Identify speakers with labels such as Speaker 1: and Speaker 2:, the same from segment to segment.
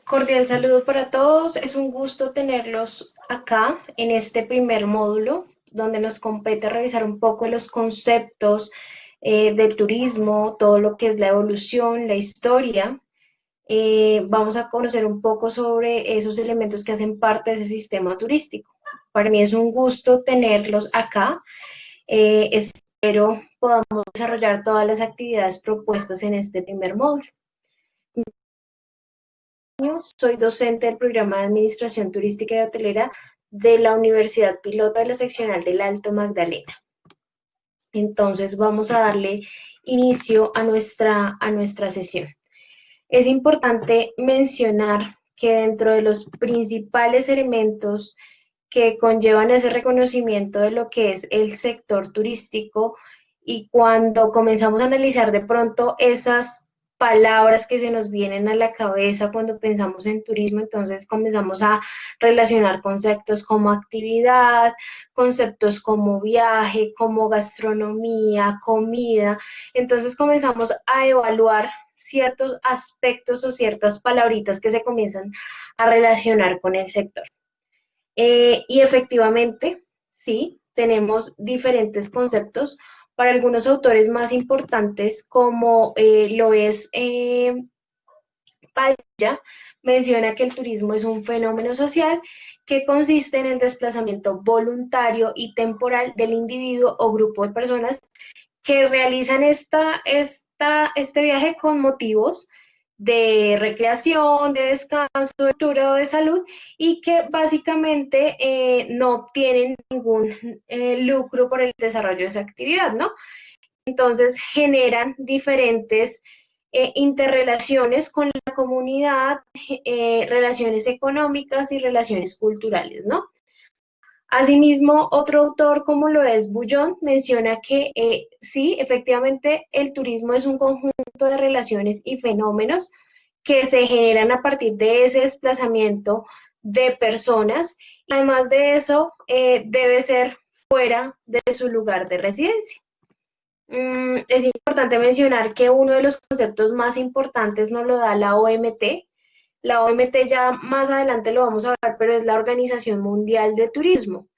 Speaker 1: Cordial saludo para todos. Es un gusto tenerlos acá en este primer módulo, donde nos compete revisar un poco los conceptos del turismo, todo lo que es la evolución, la historia. Vamos a conocer un poco sobre esos elementos que hacen parte de ese sistema turístico. Para mí es un gusto tenerlos acá. Espero podamos desarrollar todas las actividades propuestas en este primer módulo. Soy docente del programa de Administración Turística y Hotelera de la Universidad Piloto de la Seccional del Alto Magdalena. Entonces vamos a darle inicio a nuestra sesión. Es importante mencionar que dentro de los principales elementos que conllevan ese reconocimiento de lo que es el sector turístico, y cuando comenzamos a analizar de pronto esas palabras que se nos vienen a la cabeza cuando pensamos en turismo, entonces comenzamos a relacionar conceptos como actividad, conceptos como viaje, como gastronomía, comida. Entonces comenzamos a evaluar ciertos aspectos o ciertas palabritas que se comienzan a relacionar con el sector. Y efectivamente, sí, tenemos diferentes conceptos. Para algunos autores más importantes, como lo es Padilla, menciona que el turismo es un fenómeno social que consiste en el desplazamiento voluntario y temporal del individuo o grupo de personas que realizan este viaje con motivos de recreación, de descanso, de cultura o de salud, y que básicamente no obtienen ningún lucro por el desarrollo de esa actividad, ¿no? Entonces generan diferentes interrelaciones con la comunidad, relaciones económicas y relaciones culturales, ¿no? Asimismo, otro autor como lo es Bullón menciona que sí, efectivamente, el turismo es un conjunto de relaciones y fenómenos que se generan a partir de ese desplazamiento de personas. Además de eso, debe ser fuera de su lugar de residencia. Es importante mencionar que uno de los conceptos más importantes nos lo da la OMT. La OMT ya más adelante lo vamos a hablar, pero es la Organización Mundial de Turismo.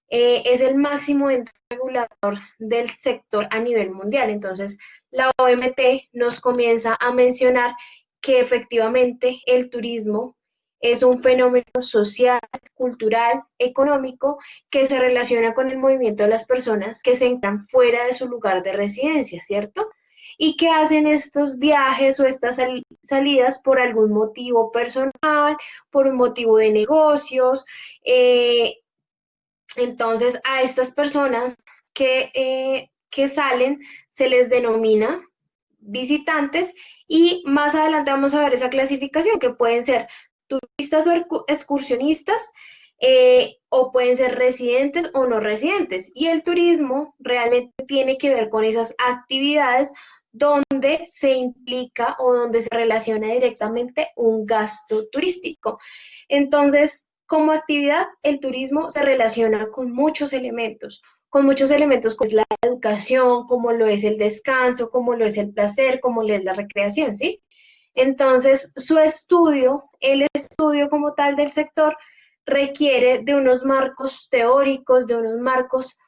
Speaker 1: Es el máximo ente regulador del sector a nivel mundial. Entonces, la OMT nos comienza a mencionar que efectivamente el turismo es un fenómeno social, cultural, económico, que se relaciona con el movimiento de las personas que se encuentran fuera de su lugar de residencia, ¿cierto? Y que hacen estos viajes o estas salidas por algún motivo personal, por un motivo de negocios. Entonces, a estas personas que salen se les denomina visitantes, y más adelante vamos a ver esa clasificación que pueden ser turistas o excursionistas, o pueden ser residentes o no residentes. Y el turismo realmente tiene que ver con esas actividades donde se implica o donde se relaciona directamente un gasto turístico. Entonces, como actividad, el turismo se relaciona con muchos elementos como es la educación, como lo es el descanso, como lo es el placer, como lo es la recreación, ¿sí? Entonces, el estudio como tal del sector, requiere de unos marcos teóricos, de unos marcos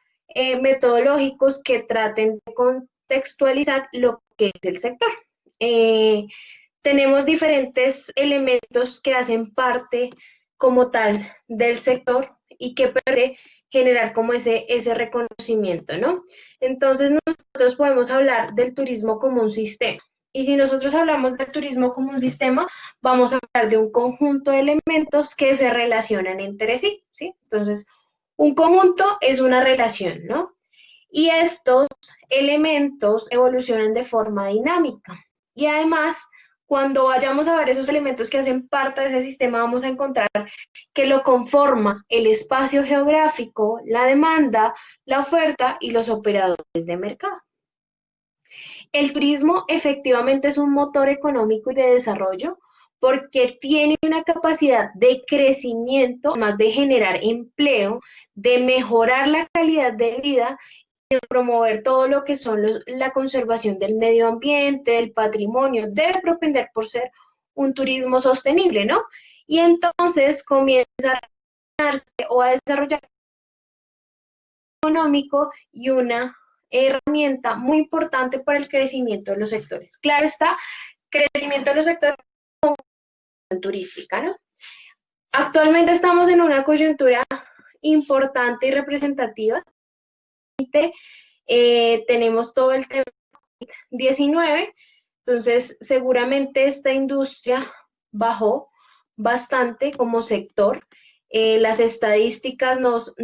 Speaker 1: metodológicos que traten de contextualizar lo que es el sector. Eh, Tenemos diferentes elementos que hacen parte como tal del sector y que puede generar como ese reconocimiento, ¿no? Entonces nosotros podemos hablar del turismo como un sistema. Y si nosotros hablamos del turismo como un sistema, vamos a hablar de un conjunto de elementos que se relacionan entre sí, ¿sí? Entonces, un conjunto es una relación, ¿no? Y estos elementos evolucionan de forma dinámica. Y además, cuando vayamos a ver esos elementos que hacen parte de ese sistema, vamos a encontrar que lo conforma el espacio geográfico, la demanda, la oferta y los operadores de mercado. El turismo efectivamente es un motor económico y de desarrollo porque tiene una capacidad de crecimiento, más de generar empleo, de mejorar la calidad de vida, de promover todo lo que son la conservación del medio ambiente, del patrimonio. Debe propender por ser un turismo sostenible, ¿no? Y entonces comienza a darse o a desarrollar económico y una herramienta muy importante para el crecimiento de los sectores. Claro está, crecimiento de los sectores turística, ¿no? Actualmente estamos en una coyuntura importante y representativa. Tenemos todo el tema 19, entonces seguramente esta industria bajó bastante como sector. Las estadísticas nos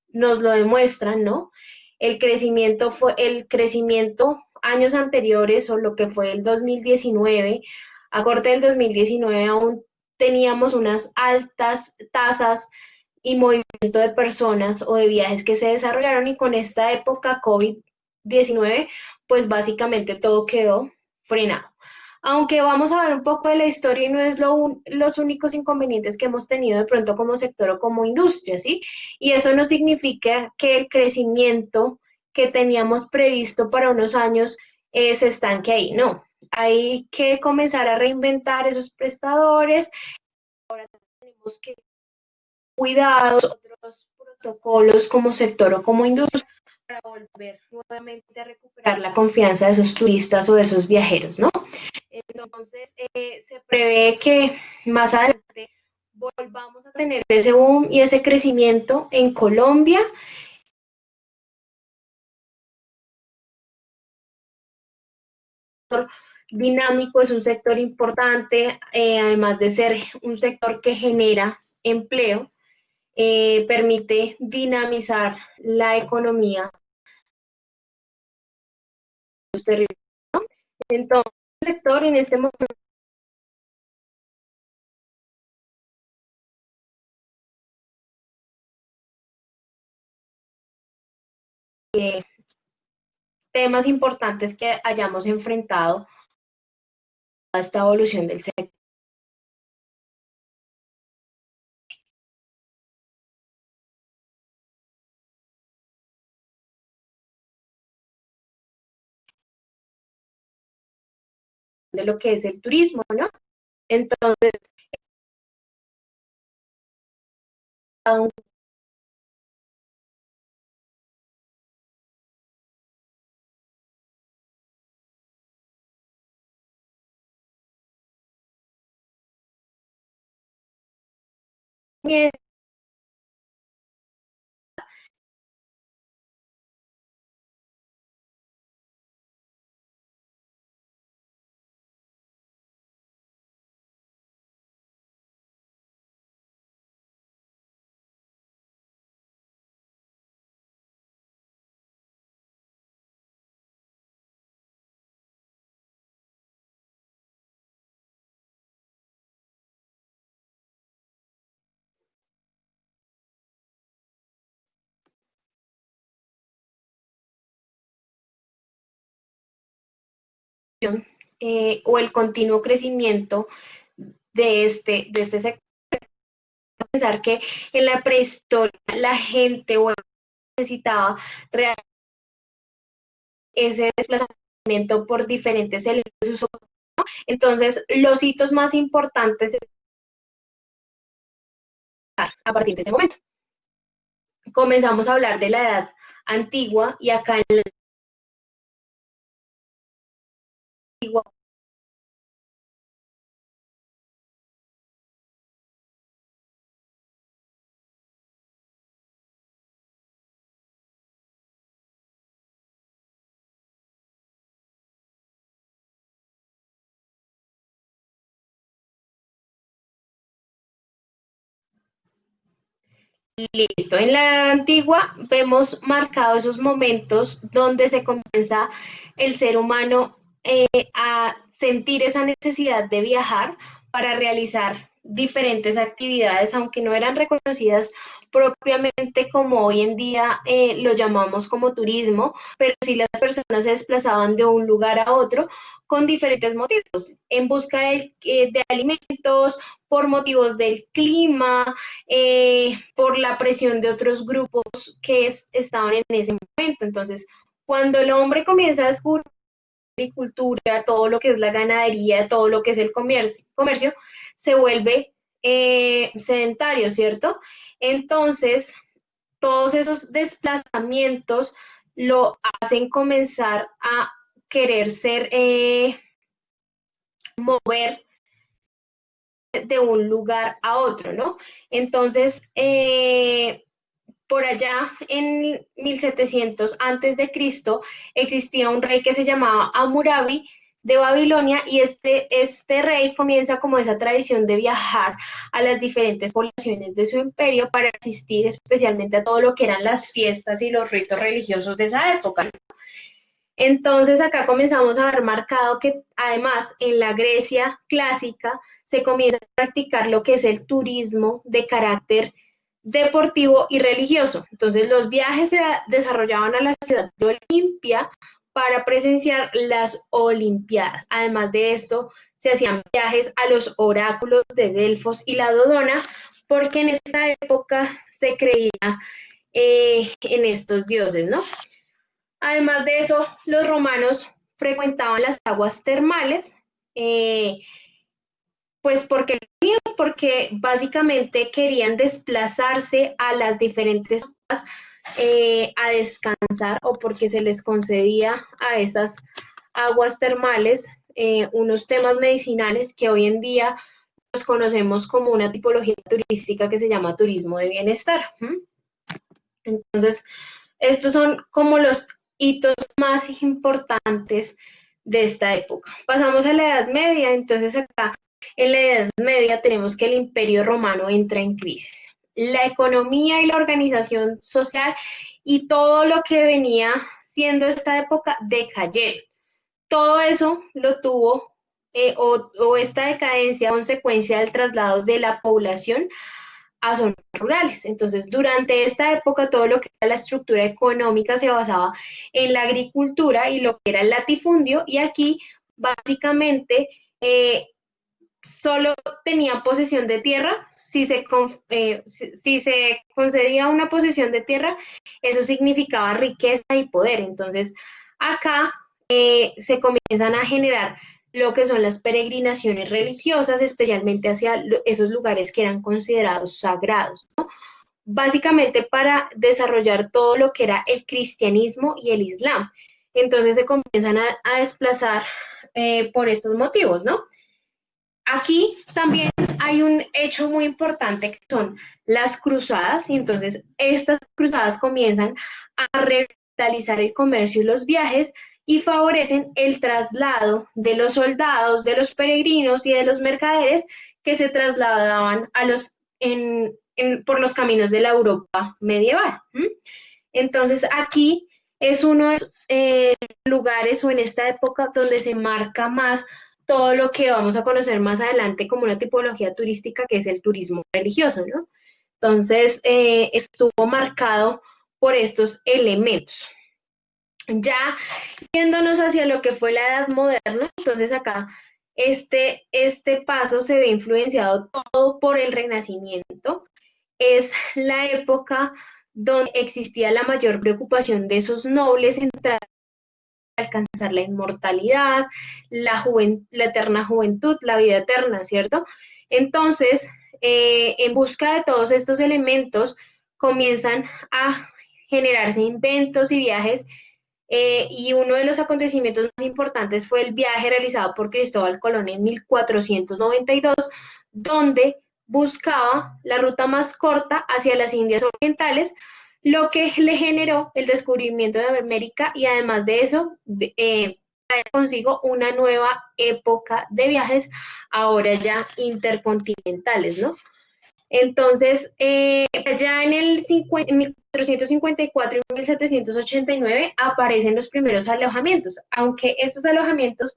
Speaker 1: lo demuestran, ¿no? El crecimiento años anteriores o lo que fue el 2019, a corte del 2019 aún teníamos unas altas tasas y movimiento de personas o de viajes que se desarrollaron, y con esta época COVID-19 pues básicamente todo quedó frenado. Aunque vamos a ver un poco de la historia y no es los únicos inconvenientes que hemos tenido de pronto como sector o como industria, ¿sí? Y eso no significa que el crecimiento que teníamos previsto para unos años se estanque ahí, no. Hay que comenzar a reinventar esos prestadores. Ahora tenemos que cuidados, otros protocolos como sector o como industria para volver nuevamente a recuperar la confianza de esos turistas o de esos viajeros, ¿no? Entonces, se prevé que más adelante volvamos a tener ese boom y ese crecimiento en Colombia. Dinámico, es un sector importante, además de ser un sector que genera empleo, permite dinamizar la economía. Entonces, el sector en este momento temas importantes que hayamos enfrentado a esta evolución del sector. De lo que es el turismo, ¿no? Entonces, un o el continuo crecimiento de este sector. Pensar que en la prehistoria la gente necesitaba realmente ese desplazamiento por diferentes elementos. Entonces, los hitos más importantes a partir de ese momento. Comenzamos a hablar de la edad antigua y acá en la antigua listo. En la antigua vemos marcados esos momentos donde se comienza el ser humano a sentir esa necesidad de viajar para realizar diferentes actividades, aunque no eran reconocidas propiamente como hoy en día lo llamamos como turismo, pero sí las personas se desplazaban de un lugar a otro con diferentes motivos, en busca de alimentos, por motivos del clima, por la presión de otros grupos que estaban en ese momento. Entonces, cuando el hombre comienza a descubrir agricultura, todo lo que es la ganadería, todo lo que es el comercio se vuelve sedentario, ¿cierto? Entonces, todos esos desplazamientos lo hacen comenzar a querer ser, mover de un lugar a otro, ¿no? Entonces, por allá en 1700 antes de Cristo existía un rey que se llamaba Hammurabi de Babilonia y este rey comienza como esa tradición de viajar a las diferentes poblaciones de su imperio para asistir especialmente a todo lo que eran las fiestas y los ritos religiosos de esa época. Entonces acá comenzamos a ver marcado que además en la Grecia clásica se comienza a practicar lo que es el turismo de carácter deportivo y religioso. Entonces los viajes se desarrollaban a la ciudad de Olimpia para presenciar las Olimpiadas. Además de esto, se hacían viajes a los oráculos de Delfos y la Dodona, porque en esta época se creía en estos dioses, ¿no? Además de eso, los romanos frecuentaban las aguas termales, pues porque básicamente querían desplazarse a las diferentes zonas a descansar o porque se les concedía a esas aguas termales unos temas medicinales que hoy en día los conocemos como una tipología turística que se llama turismo de bienestar. Entonces, estos son como los hitos más importantes de esta época. Pasamos a la Edad Media, entonces acá en la Edad Media tenemos que el Imperio Romano entra en crisis. La economía y la organización social y todo lo que venía siendo esta época decayeron. Todo eso lo tuvo, o esta decadencia, consecuencia del traslado de la población a zonas rurales. Entonces, durante esta época, todo lo que era la estructura económica se basaba en la agricultura y lo que era el latifundio, y aquí básicamente solo tenía posesión de tierra. Si se concedía una posesión de tierra, eso significaba riqueza y poder. Entonces, acá se comienzan a generar lo que son las peregrinaciones religiosas, especialmente hacia esos lugares que eran considerados sagrados, ¿no? Básicamente para desarrollar todo lo que era el cristianismo y el islam. Entonces se comienzan a desplazar por estos motivos, ¿no? Aquí también hay un hecho muy importante que son las cruzadas, y entonces estas cruzadas comienzan a revitalizar el comercio y los viajes y favorecen el traslado de los soldados, de los peregrinos y de los mercaderes que se trasladaban por los caminos de la Europa medieval. Entonces aquí es uno de los lugares o en esta época donde se marca más todo lo que vamos a conocer más adelante como una tipología turística que es el turismo religioso, ¿no? Entonces estuvo marcado por estos elementos. Ya yéndonos hacia lo que fue la Edad Moderna, entonces acá este paso se ve influenciado todo por el Renacimiento. Es la época donde existía la mayor preocupación de esos nobles en alcanzar la inmortalidad, la eterna juventud, la vida eterna, ¿cierto? Entonces, en busca de todos estos elementos, comienzan a generarse inventos y viajes, y uno de los acontecimientos más importantes fue el viaje realizado por Cristóbal Colón en 1492, donde buscaba la ruta más corta hacia las Indias Orientales, lo que le generó el descubrimiento de América y además de eso trae consigo una nueva época de viajes, ahora ya intercontinentales, ¿no? Entonces, ya en 1454 y 1789 aparecen los primeros alojamientos, aunque estos alojamientos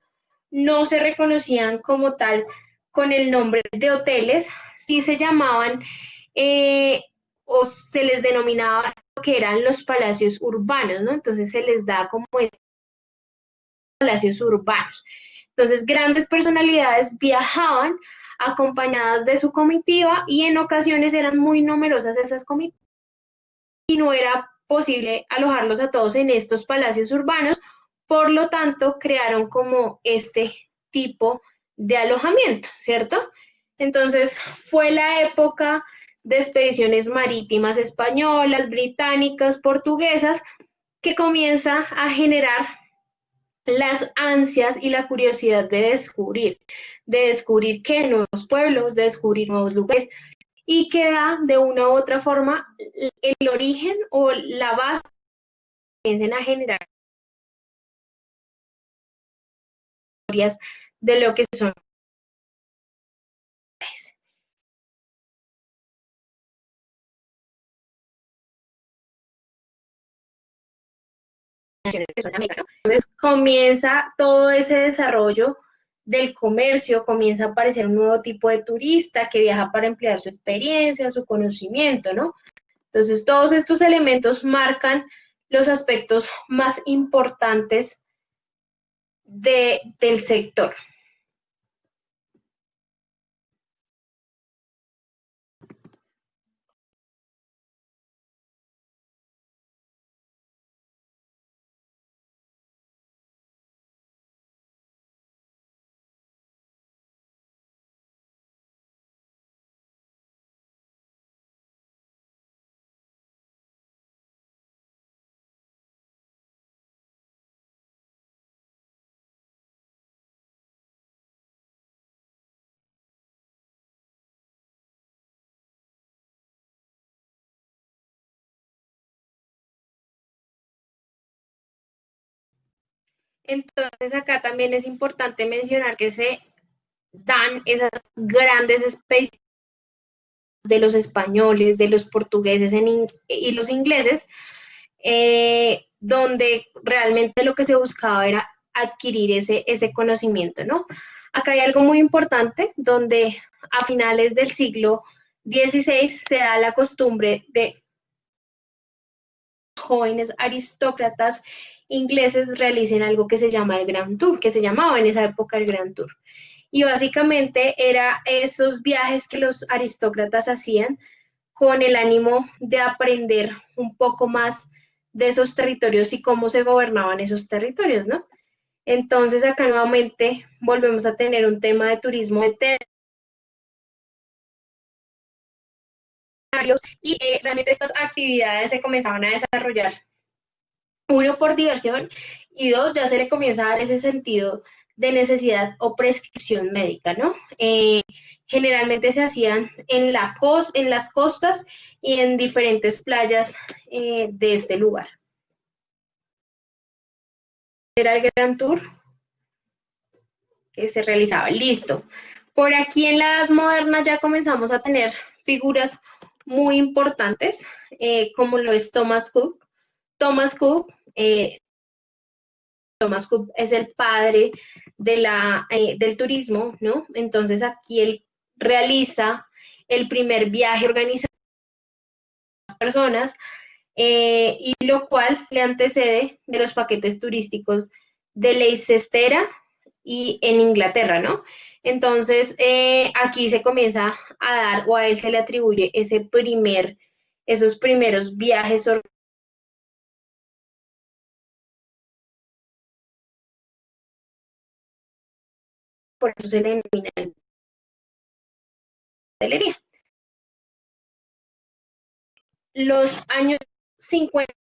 Speaker 1: no se reconocían como tal con el nombre de hoteles, sí se llamaban o se les denominaba lo que eran los palacios urbanos, ¿no? Entonces se les da como palacios urbanos. Entonces grandes personalidades viajaban acompañadas de su comitiva y en ocasiones eran muy numerosas esas comitivas y no era posible alojarlos a todos en estos palacios urbanos por lo tanto crearon como este tipo de alojamiento, ¿cierto? Entonces fue la época de expediciones marítimas españolas, británicas, portuguesas, que comienza a generar las ansias y la curiosidad de descubrir qué nuevos pueblos, de descubrir nuevos lugares, y que da de una u otra forma el origen o la base que comienzan a generar historias de lo que son. Entonces comienza todo ese desarrollo del comercio, comienza a aparecer un nuevo tipo de turista que viaja para emplear su experiencia, su conocimiento, ¿no? Entonces todos estos elementos marcan los aspectos más importantes del sector. Entonces acá también es importante mencionar que se dan esas grandes especies de los españoles, de los portugueses y los ingleses, donde realmente lo que se buscaba era adquirir ese conocimiento, ¿no? Acá hay algo muy importante, donde a finales del siglo XVI se da la costumbre de jóvenes aristócratas ingleses realicen algo que se llama el Grand Tour, que se llamaba en esa época el Grand Tour. Y básicamente era esos viajes que los aristócratas hacían con el ánimo de aprender un poco más de esos territorios y cómo se gobernaban esos territorios, ¿no? Entonces acá nuevamente volvemos a tener un tema de turismo eterno y realmente estas actividades se comenzaban a desarrollar, uno por diversión y dos ya se le comienza a dar ese sentido de necesidad o prescripción médica, ¿no? Generalmente se hacían en las costas y en diferentes playas de este lugar. Era el Gran Tour que se realizaba. Listo. Por aquí en la Edad Moderna ya comenzamos a tener figuras muy importantes, como lo es Thomas Cook. Thomas Cook, Thomas Cook es el padre del turismo, ¿no? Entonces aquí él realiza el primer viaje organizado a las personas, y lo cual le antecede de los paquetes turísticos de Leicester y en Inglaterra, ¿no? Entonces, aquí se comienza a dar, o a él se le atribuye esos primeros viajes, por eso se le denomina hotelería. Los años 50,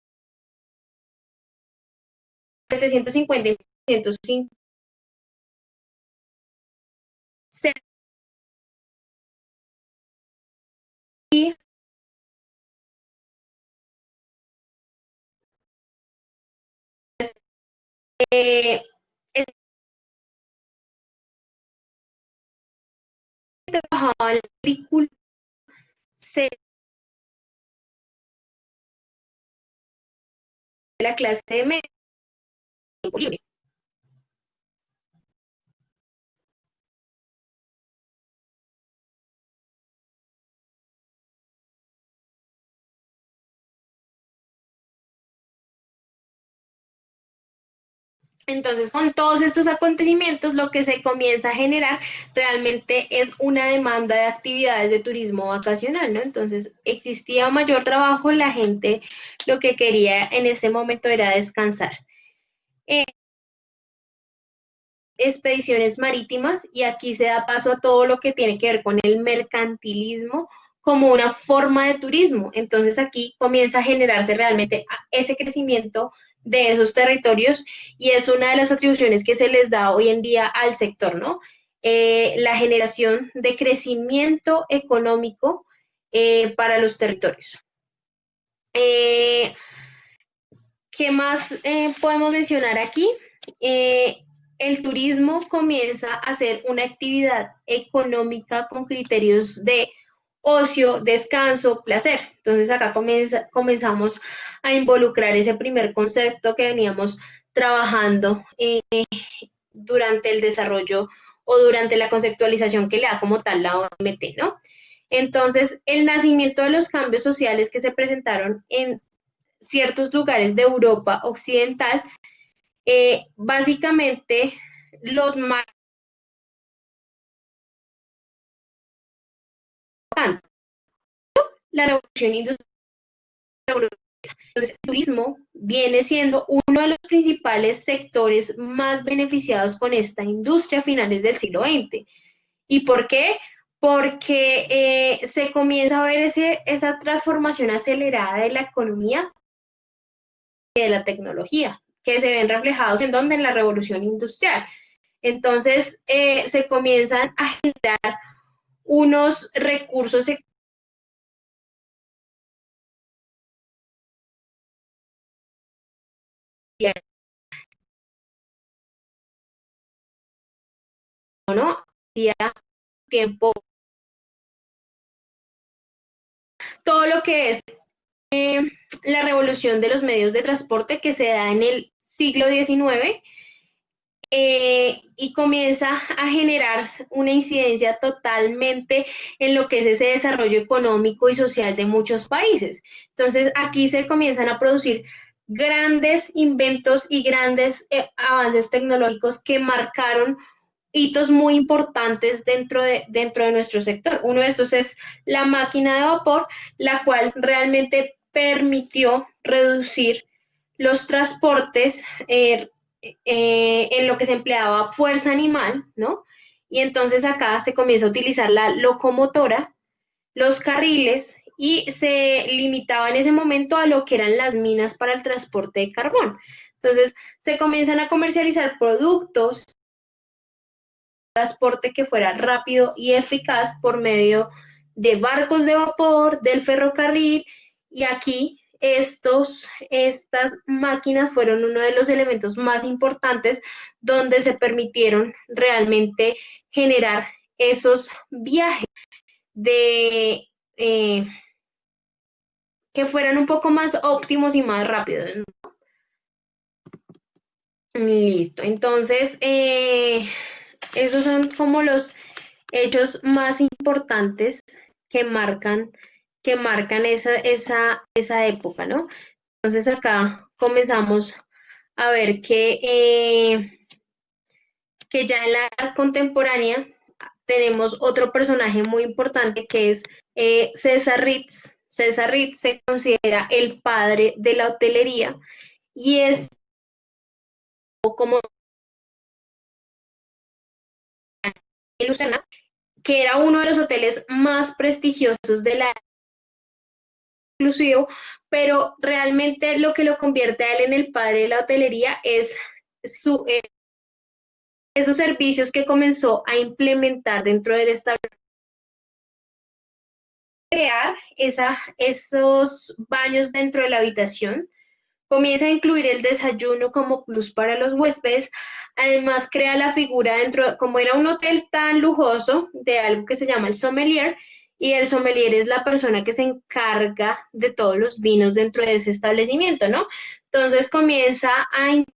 Speaker 1: 750 y 1950, y eh, trabajaba en la agricultura, se de la clase de medio libre. Entonces, con todos estos acontecimientos, lo que se comienza a generar realmente es una demanda de actividades de turismo vacacional, ¿no? Entonces, existía mayor trabajo, la gente lo que quería en este momento era descansar. expediciones marítimas y aquí se da paso a todo lo que tiene que ver con el mercantilismo como una forma de turismo. Entonces aquí comienza a generarse realmente ese crecimiento de esos territorios y es una de las atribuciones que se les da hoy en día al sector, ¿no? La generación de crecimiento económico para los territorios. Eh, ¿Qué más podemos mencionar aquí? El turismo comienza a ser una actividad económica con criterios de ocio, descanso, placer. Entonces acá comenzamos a involucrar ese primer concepto que veníamos trabajando durante el desarrollo o durante la conceptualización que le da como tal la OMT, ¿no? Entonces, el nacimiento de los cambios sociales que se presentaron en ciertos lugares de Europa occidental, básicamente los más la revolución industrial. Entonces, el turismo viene siendo uno de los principales sectores más beneficiados con esta industria a finales del siglo XX. ¿Y por qué? Porque se comienza a ver esa transformación acelerada de la economía y de la tecnología, que se ven reflejados en donde en la revolución industrial. Entonces se comienzan a generar unos recursos ¿no? Hacía tiempo todo lo que es la revolución de los medios de transporte que se da en el siglo XIX y comienza a generar una incidencia totalmente en lo que es ese desarrollo económico y social de muchos países. Entonces aquí se comienzan a producir grandes inventos y grandes avances tecnológicos que marcaron hitos muy importantes dentro de nuestro sector. Uno de estos es la máquina de vapor, la cual realmente permitió reducir los transportes en lo que se empleaba fuerza animal, ¿no? Y entonces acá se comienza a utilizar la locomotora, los carriles y se limitaba en ese momento a lo que eran las minas para el transporte de carbón. Entonces se comienzan a comercializar productos, transporte que fuera rápido y eficaz por medio de barcos de vapor, del ferrocarril, y aquí estas máquinas fueron uno de los elementos más importantes donde se permitieron realmente generar esos viajes de que fueran un poco más óptimos y más rápidos, ¿no? Listo, entonces esos son como los hechos más importantes que marcan, que marcan esa época, ¿no? Entonces acá comenzamos a ver que ya en la edad contemporánea tenemos otro personaje muy importante que es César Ritz. César Ritz se considera el padre de la hotelería y es como Lucena, que era uno de los hoteles más prestigiosos de la inclusivo, pero realmente lo que lo convierte a él en el padre de la hotelería es esos servicios que comenzó a implementar dentro del establecimiento, crear esos baños dentro de la habitación, comienza a incluir el desayuno como plus para los huéspedes, además crea la figura dentro, como era un hotel tan lujoso, de algo que se llama el sommelier, y el sommelier es la persona que se encarga de todos los vinos dentro de ese establecimiento, ¿no? Entonces comienza a incluir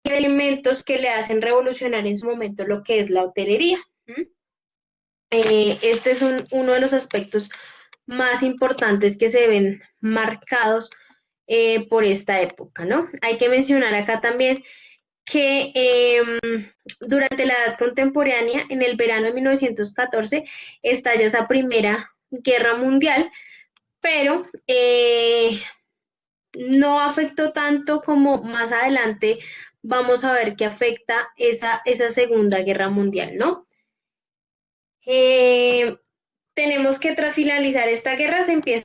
Speaker 1: elementos que le hacen revolucionar en su momento lo que es la hotelería. Este es uno de los aspectos más importantes que se ven marcados por esta época, ¿no? Hay que mencionar acá también que durante la edad contemporánea, en el verano de 1914, estalla esa primera guerra mundial, pero no afectó tanto como más adelante vamos a ver qué afecta esa Segunda Guerra Mundial, ¿no? Eh, tenemos que tras finalizar esta guerra se empieza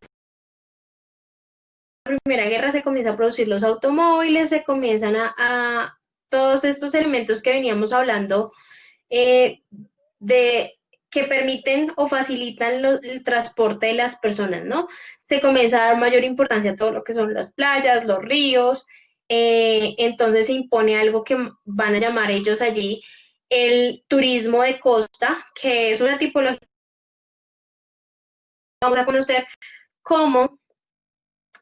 Speaker 1: la Primera Guerra, se comienza a producir los automóviles, se comienzan a todos estos elementos que veníamos hablando eh, de que permiten o facilitan el transporte de las personas, ¿no? Se comienza a dar mayor importancia a todo lo que son las playas, los ríos, entonces se impone algo que van a llamar ellos allí el turismo de costa, que es una tipología que vamos a conocer como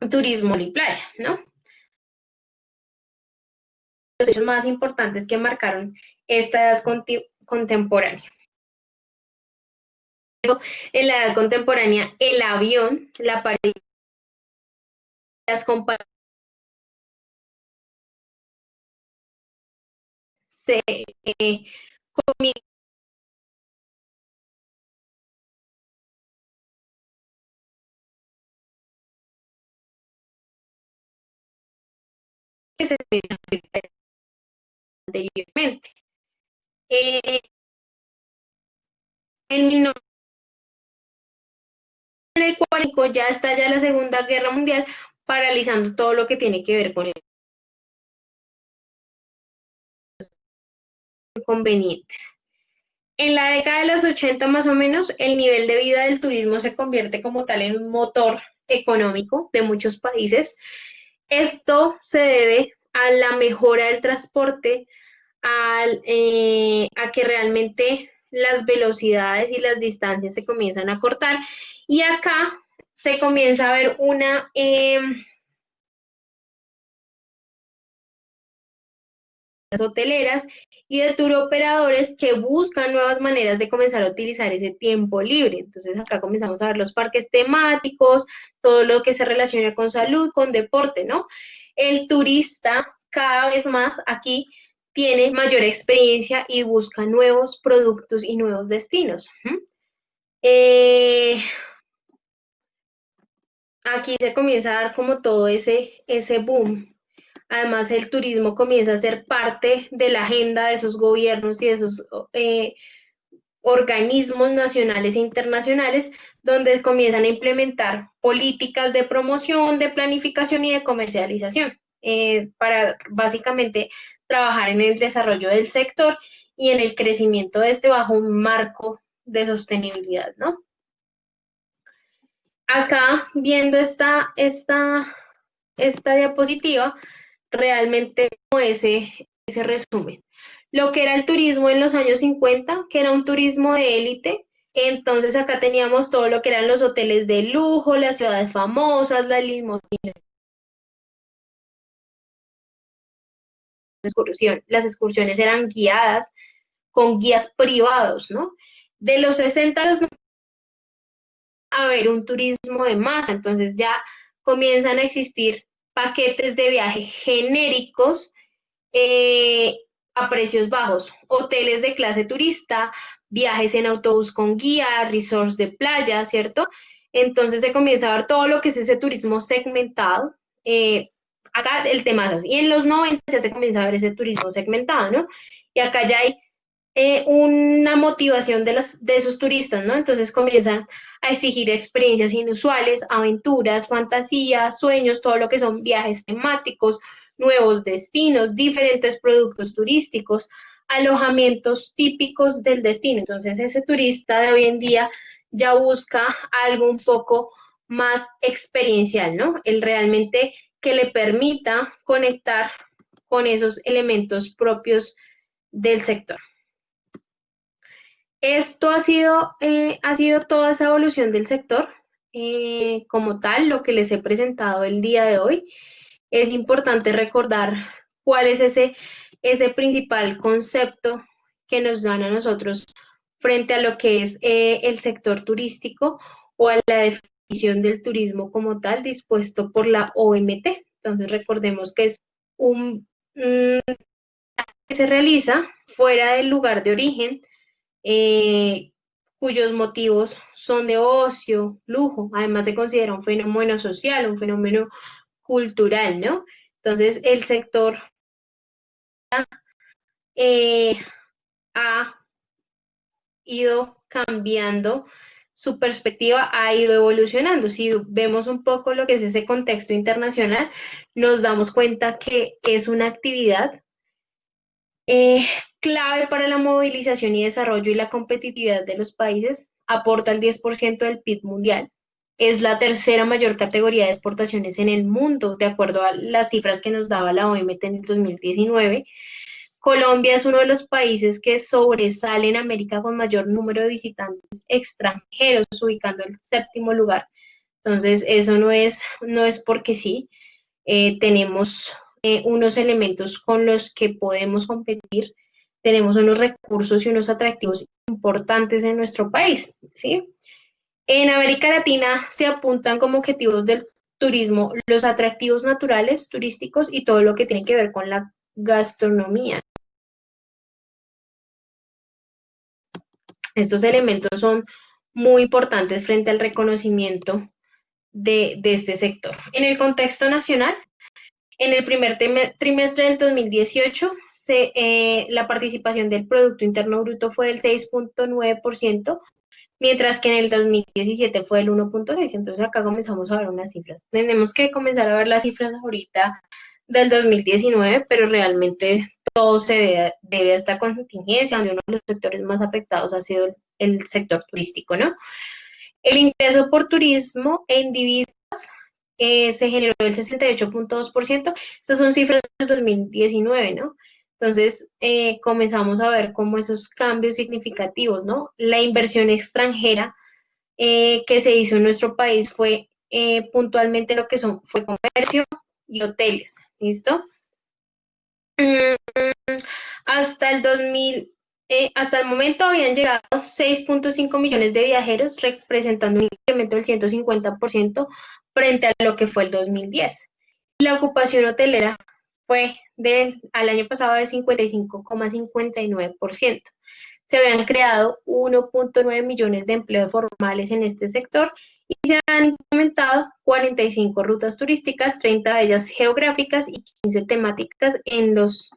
Speaker 1: turismo y playa, ¿no? Los hechos más importantes que marcaron esta edad contemporánea. En la edad contemporánea, el avión, la pared, las compañías se que se anteriormente. Eh, en el 40 ya estalla la Segunda Guerra Mundial, paralizando todo lo que tiene que ver con el inconveniente. En la década de los 80 más o menos, el nivel de vida del turismo se convierte como tal en un motor económico de muchos países. Esto se debe a la mejora del transporte, a que realmente las velocidades y las distancias se comienzan a cortar. Y acá se comienza a ver una hoteleras y de tour operadores que buscan nuevas maneras de comenzar a utilizar ese tiempo libre. Entonces acá comenzamos a ver los parques temáticos, todo lo que se relaciona con salud, con deporte, ¿no? El turista cada vez más aquí tiene mayor experiencia y busca nuevos productos y nuevos destinos. Eh, aquí se comienza a dar como todo ese boom. Además, el turismo comienza a ser parte de la agenda de esos gobiernos y de esos organismos nacionales e internacionales, donde comienzan a implementar políticas de promoción, de planificación y de comercialización, para básicamente trabajar en el desarrollo del sector y en el crecimiento de este bajo un marco de sostenibilidad, ¿no? Acá, viendo esta diapositiva, realmente como ese resumen. Lo que era el turismo en los años 50, que era un turismo de élite, entonces acá teníamos todo lo que eran los hoteles de lujo, las ciudades famosas, las limosinas, las excursiones eran guiadas con guías privados, ¿no? De los 60 a los 90 a ver un turismo de masa, entonces ya comienzan a existir paquetes de viaje genéricos a precios bajos, hoteles de clase turista, viajes en autobús con guía, resorts de playa, ¿cierto? Entonces se comienza a ver todo lo que es ese turismo segmentado. Acá el tema es así. Y en los 90 ya se comienza a ver ese turismo segmentado, ¿no? Y acá ya hay una motivación de esos turistas, ¿no? Entonces comienzan a exigir experiencias inusuales, aventuras, fantasías, sueños, todo lo que son viajes temáticos, nuevos destinos, diferentes productos turísticos, alojamientos típicos del destino. Entonces ese turista de hoy en día ya busca algo un poco más experiencial, ¿no? El realmente que le permita conectar con esos elementos propios del sector. Esto ha sido toda esa evolución del sector. Como tal, lo que les he presentado el día de hoy, es importante recordar cuál es ese principal concepto que nos dan a nosotros frente a lo que es el sector turístico o a la definición del turismo como tal dispuesto por la OMT. Entonces recordemos que es un que se realiza fuera del lugar de origen, eh, cuyos motivos son de ocio, lujo, además se considera un fenómeno social, un fenómeno cultural, ¿no? Entonces, el sector eh, ha ido cambiando, su perspectiva ha ido evolucionando. Si vemos un poco lo que es ese contexto internacional, nos damos cuenta que es una actividad eh, clave para la movilización y desarrollo y la competitividad de los países, aporta el 10% del PIB mundial. Es la tercera mayor categoría de exportaciones en el mundo, de acuerdo a las cifras que nos daba la OMT en el 2019. Colombia es uno de los países que sobresale en América con mayor número de visitantes extranjeros, ubicando el séptimo lugar. Entonces, eso no es porque sí. Tenemos unos elementos con los que podemos competir, tenemos unos recursos y unos atractivos importantes en nuestro país, ¿sí? En América Latina se apuntan como objetivos del turismo los atractivos naturales, turísticos y todo lo que tiene que ver con la gastronomía. Estos elementos son muy importantes frente al reconocimiento de este sector. En el contexto nacional, en el primer trimestre del 2018, la participación del Producto Interno Bruto fue del 6.9%, mientras que en el 2017 fue del 1.6%. Entonces acá comenzamos a ver unas cifras. Tenemos que comenzar a ver las cifras ahorita del 2019, pero realmente todo se debe a esta contingencia, donde uno de los sectores más afectados ha sido el sector turístico, ¿no? El ingreso por turismo en divisas se generó el 68.2%. Estas son cifras del 2019, ¿no? Entonces, comenzamos a ver como esos cambios significativos, ¿no? La inversión extranjera que se hizo en nuestro país fue puntualmente lo que fue comercio y hoteles, ¿listo? Hasta el 2000, hasta el momento habían llegado 6.5 millones de viajeros, representando un incremento del 150% frente a lo que fue el 2010. La ocupación hotelera fue al año pasado de 55,59%. Se habían creado 1.9 millones de empleos formales en este sector y se han implementado 45 rutas turísticas, 30 de ellas geográficas y 15 temáticas en los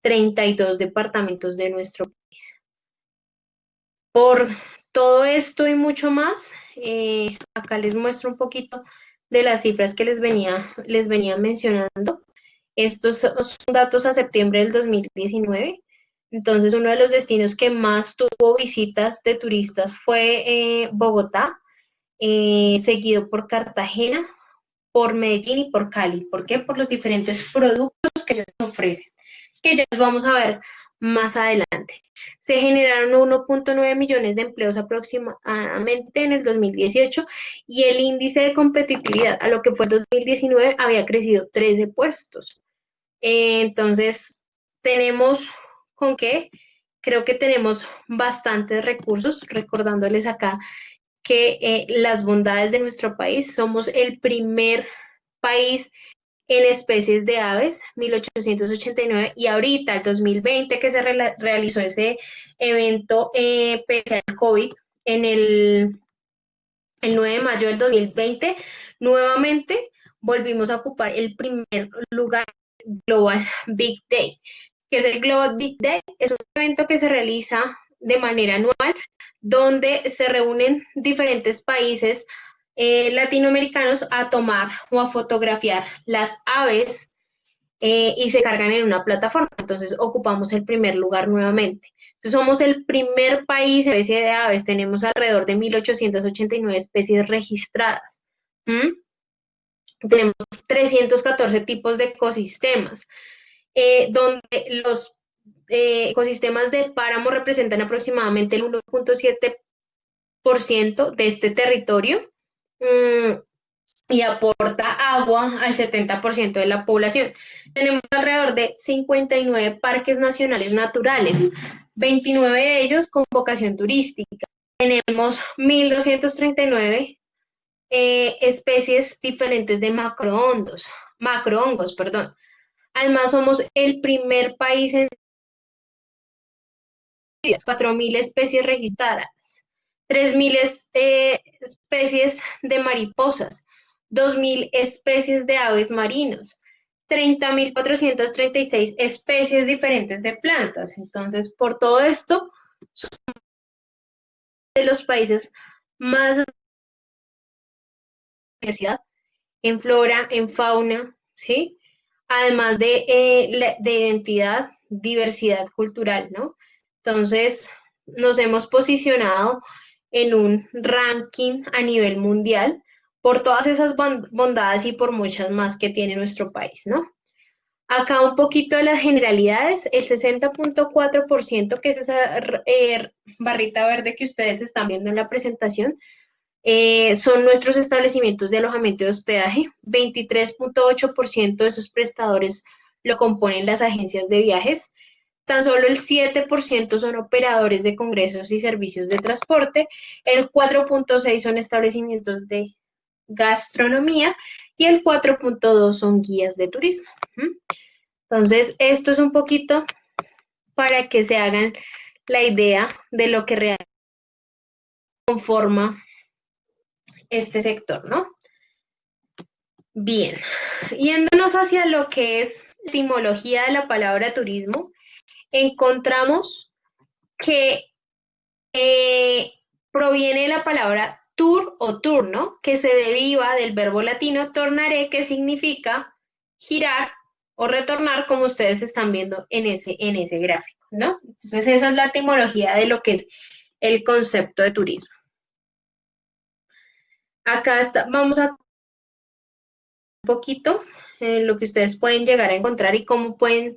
Speaker 1: 32 departamentos de nuestro país. Por todo esto y mucho más, acá les muestro un poquito de las cifras que les venía mencionando. Estos son datos a septiembre del 2019. Entonces, uno de los destinos que más tuvo visitas de turistas fue Bogotá, seguido por Cartagena, por Medellín y por Cali. ¿Por qué? Por los diferentes productos que ellos ofrecen, que ya los vamos a ver más adelante. Se generaron 1.9 millones de empleos aproximadamente en el 2018 y el índice de competitividad a lo que fue el 2019 había crecido 13 puestos. Entonces, tenemos con qué, creo que tenemos bastantes recursos, recordándoles acá que las bondades de nuestro país, somos el primer país en especies de aves, 1889, y ahorita, el 2020, que se realizó ese evento pese al COVID, en el 9 de mayo del 2020, nuevamente volvimos a ocupar el primer lugar Global Big Day. Que es el Global Big Day? Es un evento que se realiza de manera anual, donde se reúnen diferentes países latinoamericanos a tomar o a fotografiar las aves y se cargan en una plataforma. Entonces ocupamos el primer lugar nuevamente. Entonces somos el primer país en especie de aves, tenemos alrededor de 1889 especies registradas. ¿Mm? Tenemos 314 tipos de ecosistemas, donde los ecosistemas de páramo representan aproximadamente el 1.7% de este territorio y aporta agua al 70% de la población. Tenemos alrededor de 59 parques nacionales naturales, 29 de ellos con vocación turística. Tenemos 1.239 especies diferentes de macrohongos, perdón. Además, somos el primer país en 4.000 especies registradas, 3.000 especies de mariposas, 2.000 especies de aves marinos, 30.436 especies diferentes de plantas. Entonces, por todo esto, son de los países más diversidad en flora, en fauna, ¿sí? Además de identidad, diversidad cultural, ¿no? Entonces, nos hemos posicionado en un ranking a nivel mundial por todas esas bondades y por muchas más que tiene nuestro país, ¿no? Acá un poquito de las generalidades, el 60.4%, que es esa barrita verde que ustedes están viendo en la presentación, son nuestros establecimientos de alojamiento y hospedaje. 23.8% de esos prestadores lo componen las agencias de viajes. Tan solo el 7% son operadores de congresos y servicios de transporte. El 4.6% son establecimientos de gastronomía y el 4.2% son guías de turismo. Entonces, esto es un poquito para que se hagan la idea de lo que realmente conforma este sector, ¿no? Bien, yéndonos hacia lo que es la etimología de la palabra turismo, encontramos que proviene de la palabra tour o turno, que se deriva del verbo latino tornare, que significa girar o retornar, como ustedes están viendo en ese gráfico, ¿no? Entonces esa es la etimología de lo que es el concepto de turismo. Acá está, vamos a un poquito lo que ustedes pueden llegar a encontrar y cómo pueden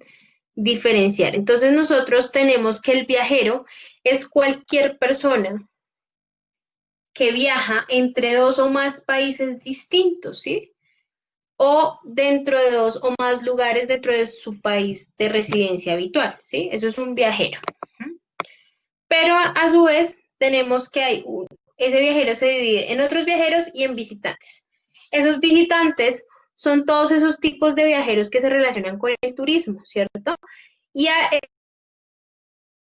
Speaker 1: diferenciar. Entonces nosotros tenemos que el viajero es cualquier persona que viaja entre dos o más países distintos, ¿sí? O dentro de dos o más lugares dentro de su país de residencia habitual, ¿sí? Eso es un viajero. Pero a su vez tenemos que ese viajero se divide en otros viajeros y en visitantes. Esos visitantes son todos esos tipos de viajeros que se relacionan con el turismo, ¿cierto? Y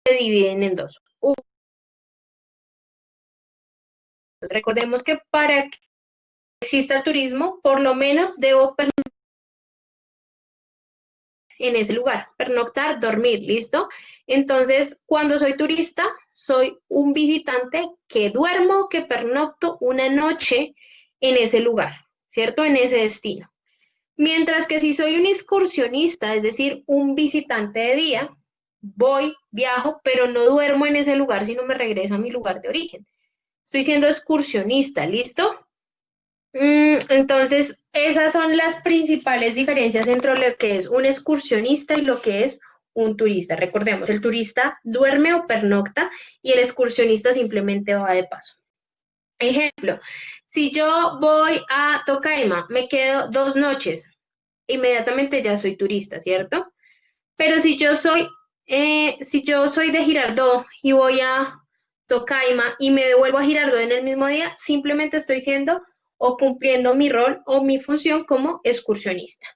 Speaker 1: se dividen en dos. Recordemos que para que exista el turismo, por lo menos debo en ese lugar, pernoctar, dormir, ¿listo? Entonces, cuando soy turista, soy un visitante que duermo, que pernocto una noche en ese lugar, ¿cierto? En ese destino. Mientras que si soy un excursionista, es decir, un visitante de día, voy, viajo, pero no duermo en ese lugar, sino me regreso a mi lugar de origen. Estoy siendo excursionista, ¿listo? Entonces, esas son las principales diferencias entre lo que es un excursionista y lo que es un turista. Recordemos, el turista duerme o pernocta y el excursionista simplemente va de paso. Ejemplo, si yo voy a Tocaima, me quedo 2 noches, inmediatamente ya soy turista, ¿cierto? Pero si yo soy de Girardot y voy a Tocaima y me devuelvo a Girardot en el mismo día, simplemente estoy siendo o cumpliendo mi rol o mi función como excursionista.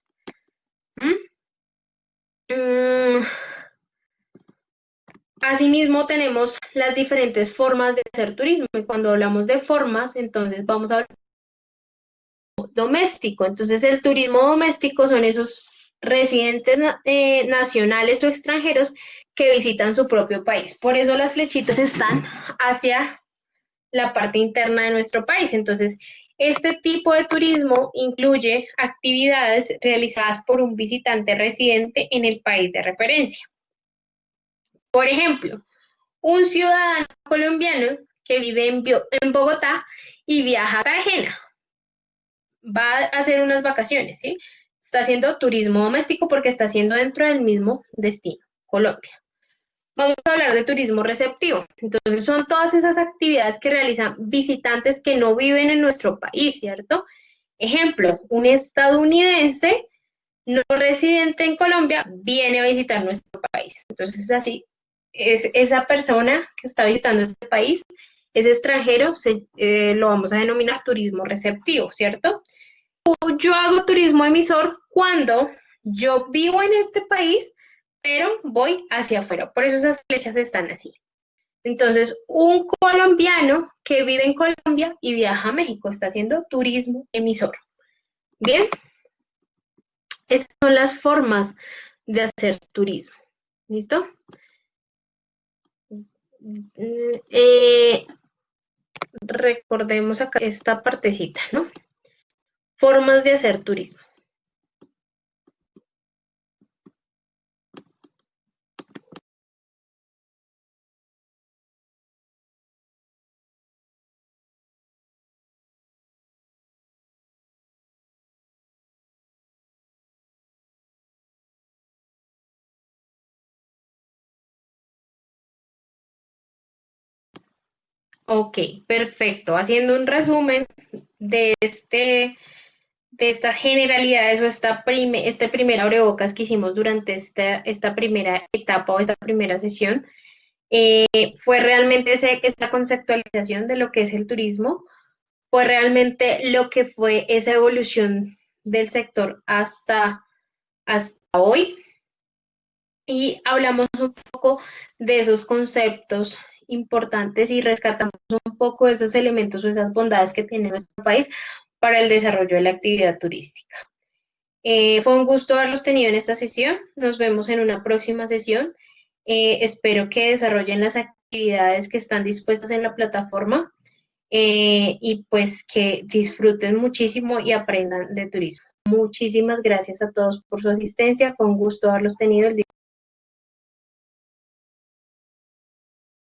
Speaker 1: Asimismo, tenemos las diferentes formas de hacer turismo. Y cuando hablamos de formas, entonces vamos a hablar de doméstico. Entonces, el turismo doméstico son esos residentes nacionales o extranjeros que visitan su propio país. Por eso las flechitas están hacia la parte interna de nuestro país. Entonces, este tipo de turismo incluye actividades realizadas por un visitante residente en el país de referencia. Por ejemplo, un ciudadano colombiano que vive en Bogotá y viaja a Cartagena, va a hacer unas vacaciones, ¿sí? Está haciendo turismo doméstico porque está haciendo dentro del mismo destino, Colombia. Vamos a hablar de turismo receptivo. Entonces, son todas esas actividades que realizan visitantes que no viven en nuestro país, ¿cierto? Ejemplo, un estadounidense no residente en Colombia viene a visitar nuestro país. Entonces, así, es esa persona que está visitando este país, ese extranjero, lo vamos a denominar turismo receptivo, ¿cierto? Yo hago turismo emisor cuando yo vivo en este país, pero voy hacia afuera. Por eso esas flechas están así. Entonces, un colombiano que vive en Colombia y viaja a México está haciendo turismo emisor. Bien. Esas son las formas de hacer turismo. ¿Listo? Eh, recordemos acá esta partecita, ¿no? Formas de hacer turismo. Ok, perfecto. Haciendo un resumen de de estas generalidades o este primer abrebocas que hicimos durante esta primera etapa o esta primera sesión, fue realmente esta conceptualización de lo que es el turismo, fue realmente lo que fue esa evolución del sector hasta hoy, y hablamos un poco de esos conceptos importantes y rescatamos un poco esos elementos o esas bondades que tiene nuestro país para el desarrollo de la actividad turística. Fue un gusto haberlos tenido en esta sesión. Nos vemos en una próxima sesión. Espero que desarrollen las actividades que están dispuestas en la plataforma, y pues que disfruten muchísimo y aprendan de turismo. Muchísimas gracias a todos por su asistencia. Fue un gusto haberlos tenido el día.